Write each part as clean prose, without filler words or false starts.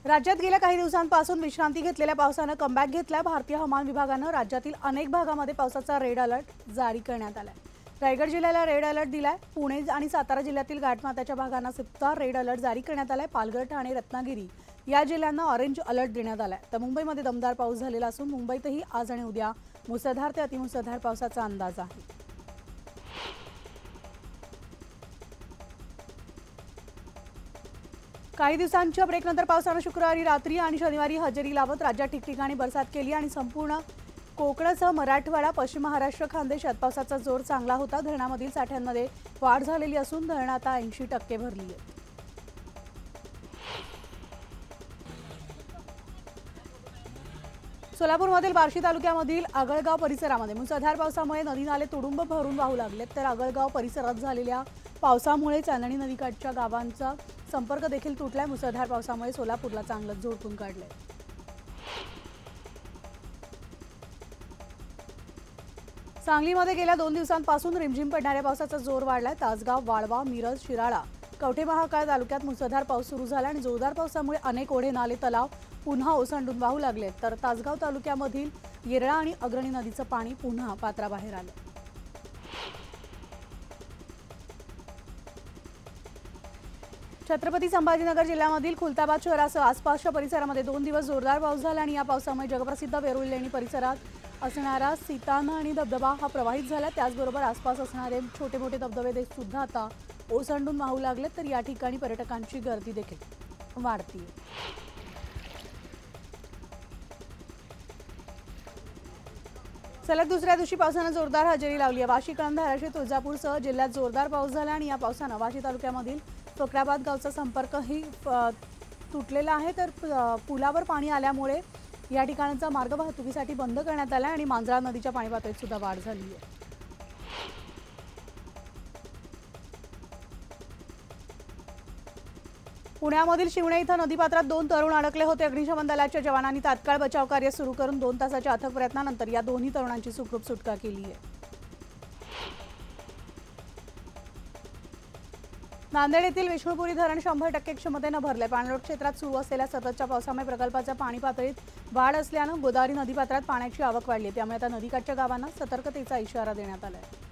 राज्यात गेल्या काही दिवसांपासून विश्रांती घेतलेल्या पावसानं कमबॅक घेतलाय। भारतीय हवामान विभागानं राज्यातील अनेक भागांमध्ये पावसाचा रेड अलर्ट जारी करण्यात आलाय। रायगड जिल्ह्याला रेड अलर्ट दिलाय। पुणे आणि सातारा जिल्ह्यातील घाटमाथ्याच्या भागांना सुद्धा रेड अलर्ट जारी करण्यात आलाय। पालघर, ठाणे, रत्नागिरी या जिल्ह्यांना ऑरेंज अलर्ट देण्यात आलाय। तर मुंबईमध्ये दमदार पाऊस झालेला असून मुंबईतही आज आणि उद्या मुसळधार ते अतिमुसळधार पावसाचा अंदाज आहे। काही दिवसांच्या ब्रेकनंतर पावसानं शुक्रवारी रात्री आणि शनिवारी हजेरी लावत राज्यात ठिकठिकाणी बरसात केली आणि संपूर्ण कोकणासह मराठवाडा, पश्चिम महाराष्ट्र, खानदेशात पावसाचा जोर चांगला होता। धरणामधील साठ्यांमध्ये वाढ झालेली असून धरणं आता 80% भरली आहे। सोलापूरमधील बार्शी तालुक्यामधील आगळगाव परिसरामध्ये मुसळधार पावसामुळे नदी नाले तुडुंब भरून वाहू लागलेत। तर आगळगाव परिसरात झालेल्या पावसामुळे चांदणी नदीकाठच्या गावांचा संपर्क देखील तुटलाय। मुसळधार पावसामुळे सोलापूरला चांगलंच झोडपून काढलंय। सांगलीमध्ये गेल्या 2 दिवसांपासून रिमझिम पडणाऱ्या पावसाचा जोर वाढलाय। तासगाव, वाळवा, मिरज, शिराळा, कवठे महाकाळ तालुक्यात मुसळधार पाऊस सुरू झाला आणि जोरदार पावसामुळे अनेक ओढे, नाले, तलाव पुन्हा ओसंडून वाहू लागले। तर तासगाव तालुक्यामधील येरळा आणि अग्रणी नदीचं पाणी पुन्हा पात्राबाहेर आलं। छत्रपती संभाजीनगर जिल्ह्यामधील खुलताबाद शहरासह आसपासच्या परिसरामध्ये 2 दिवस जोरदार पाऊस झाला आणि या पावसामुळे जगप्रसिद्ध वेरूळ लेणी परिसरात असणारा सीताना आणि धबधबा हा प्रवाहित झाला। त्याचबरोबर आसपास असणारे छोटे मोठे धबधबे सुद्धा आता ओसंडून वाहू लागले। तर या ठिकाणी पर्यटकांची गर्दी देखील वाढती। सलग दुसऱ्या दिवशी पावसानं जोरदार हजेरी लावली आहे। वाशी, कळंब, धाराशिव, तुळजापूरसह जिल्ह्यात जोरदार पाऊस झाला आणि या पावसानं वाशी तालुक्यामधील फकराबाद गावचा संपर्कही तुटलेला आहे। तर पुलावर पाणी आल्यामुळे या ठिकाणचा मार्ग वाहतुकीसाठी बंद करण्यात आला आणि मांजरा नदीच्या पाणी पातळीत सुद्धा वाढ झाली आहे। पुण्यामधील शिवणे इथं नदीपात्रात 2 तरुण अडकले होते। अग्निशमन दलाच्या जवानांनी तात्काळ बचाव कार्य सुरू करून 2 तासाच्या अथक प्रयत्नानंतर या दोन्ही तरुणांची सुखरूप सुटका केली आहे। नांदेड येथील विष्णुपुरी धरण 100% क्षमतेनं भरले। पाणलोट क्षेत्रात सुरू असलेल्या सततच्या पावसामुळे प्रकल्पाच्या पाणी पातळीत वाढ असल्यानं गोदावरी नदीपात्रात पाण्याची आवक वाढली आहे। त्यामुळे आता नदीकाठच्या गावांना सतर्कतेचा इशारा देण्यात आला आहे।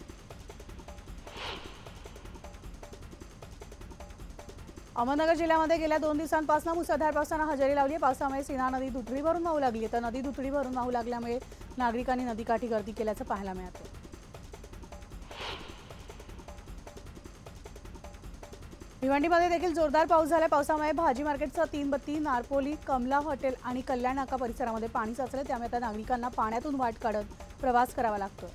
अहमदनगर जिल्ह्यामध्ये गेल्या 2 दिवसांपासून मुसळधार पावसानं हजेरी लावली आहे। पावसामुळे सीना नदी दुथडी भरून वाहू लागली तर नदी दुथडी भरून वाहू लागल्यामुळे नागरिकांनी नदीकाठी गर्दी केल्याचं पाहायला मिळालं। भिवंडीमध्ये देखील जोरदार पाऊस झाला। पावसामुळे भाजी मार्केटचा 3 बत्ती, नारपोली, कमला हॉटेल आणि कल्याण नाका परिसरामध्ये पाणी साचले। त्यामुळे आता नागरिकांना पाण्यातून वाट काढत प्रवास करावा लागतोय।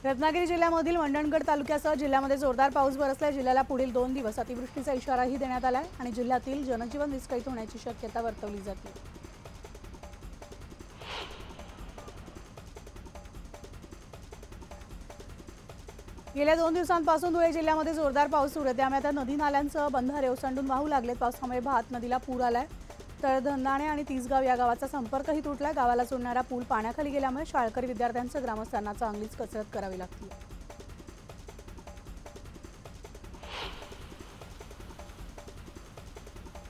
रत्नागिरी जिल्ह्यामधील मंडणगड तालुक्यासह जिल्ह्यामध्ये जोरदार पाऊस बरसला। जिल्ह्याला पुढील 2 दिवस अतिवृष्टीचा इशाराही देण्यात आलाय आणि जिल्ह्यातील जनजीवन विस्कळीत होण्याची शक्यता वर्तवली जाते। गेल्या 2 दिवसांपासून धुळे जिल्ह्यामध्ये जोरदार पाऊस सुरू आहे। त्यामुळे आता नदी नाल्यांसह बंधारे ओसंडून वाहू लागलेत। पावसामुळे भात नदीला पूर आलाय। तर धंदाणे आणि तिसगाव या गावाचा संपर्कही तुटलाय। गावाला जोडणारा पूल पाण्याखाली गेल्यामुळे शाळकरी विद्यार्थ्यांसह ग्रामस्थांना चांगलीच कसरत करावी लागते।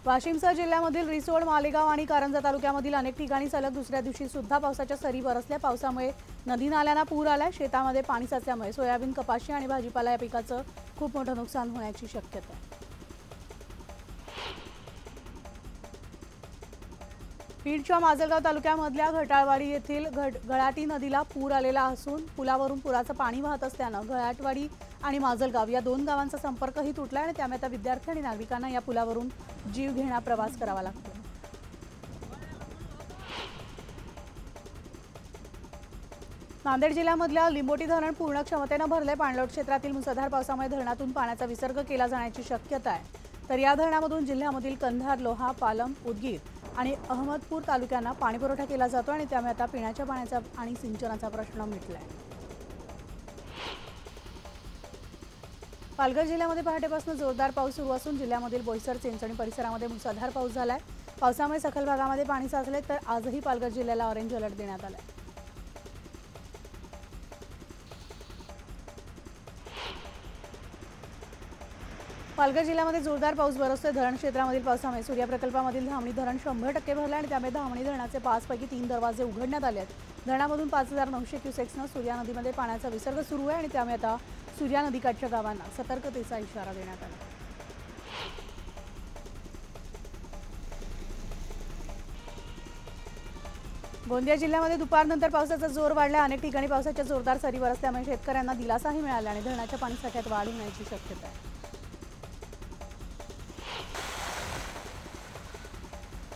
वाशिमसह जिल्ह्यामधील रिसोड, मालेगाव आणि कारंजा तालुक्यामधील अनेक ठिकाणी सलग दुसऱ्या दिवशी सुद्धा पावसाच्या सरी बरसल्या। पावसामुळे नदी नाल्यांना पूर आलाय। शेतामध्ये पाणी साचल्यामुळे सोयाबीन, कपाशी आणि भाजीपाला या पिकाचं खूप मोठं नुकसान होण्याची शक्यता आहे। बीडच्या माजलगाव तालुक्यामधल्या घटाळवाडी येथील गळाटी नदीला पूर आलेला असून पुलावरून पुराचं पाणी वाहत असल्यानं गळाटवाडी आणि माजलगाव या 2 गावांचा संपर्कही तुटला आणि त्यामुळे आता विद्यार्थी आणि नागरिकांना या पुलावरून जीव घेणा प्रवास करावा लागतो। नांदेड जिल्ह्यामधल्या लिंबोटी धरण पूर्ण क्षमतेनं भरले। पाणलोट क्षेत्रातील मुसळधार पावसामुळे धरणातून पाण्याचा विसर्ग केला जाण्याची शक्यता आहे। तर या धरणामधून जिल्ह्यामधील कंधार, लोहा, पालम, उदगीर आणि अहमदपूर तालुक्यांना पाणीपुरवठा केला जातो आणि त्यामुळे आता पिण्याच्या पाण्याचा आणि सिंचनाचा प्रश्न मिटलाय। पालघर जिल्ह्यामध्ये पहाटेपासून जोरदार पाऊस सुरू असून जिल्ह्यामधील बोईसर, चिंचणी परिसरामध्ये मुसळधार पाऊस झालाय। पावसामुळे सखल भागामध्ये पाणी साचले तर आजही पालघर जिल्ह्याला ऑरेंज अलर्ट देण्यात आलाय। पालघर जिल्ह्यामध्ये जोरदार पाऊस बरसतोय। धरण क्षेत्रामधील पावसामुळे सूर्या प्रकल्पामधील धामणी धरण 100% भरले आणि त्यामुळे धामणी धरणाचे 5 पैकी 3 दरवाजे उघडण्यात आले आहेत। धरणामधून 5900 क्युसेक्सनं सूर्या नदीमध्ये पाण्याचा विसर्ग सुरू आहे आणि त्यामुळे आता सूर्या नदीकाठच्या गावांना सतर्कतेचा इशारा देण्यात आला आहे। गोंदिया जिल्ह्यामध्ये दुपारनंतर पावसाचा जोर वाढला। अनेक ठिकाणी पावसाच्या जोरदार सरी बरसल्यामुळे शेतकऱ्यांना दिलासाही मिळाला आणि धरणाच्या पाणीसाठ्यात वाढ होण्याची शक्यता आहे।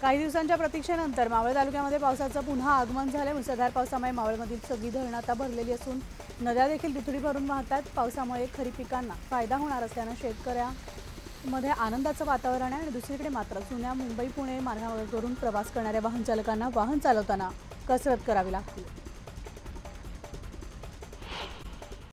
काही दिवसांच्या प्रतीक्षेनंतर मावळ तालुक्यामध्ये पावसाचं पुन्हा आगमन झाले। मुसळधार पावसामुळे मावळमधील सगळी धरणं आता भरलेली असून नद्या देखील दुथडी भरून वाहतात। पावसामुळे खरीप पिकांना फायदा होणार असल्यानं शेतकऱ्यांमध्ये आनंदाचं वातावरण आहे आणि दुसरीकडे मात्र जुन्या मुंबई पुणे मार्गावरून प्रवास करणाऱ्या वाहन चालकांना वाहन चालवताना कसरत करावी लागते।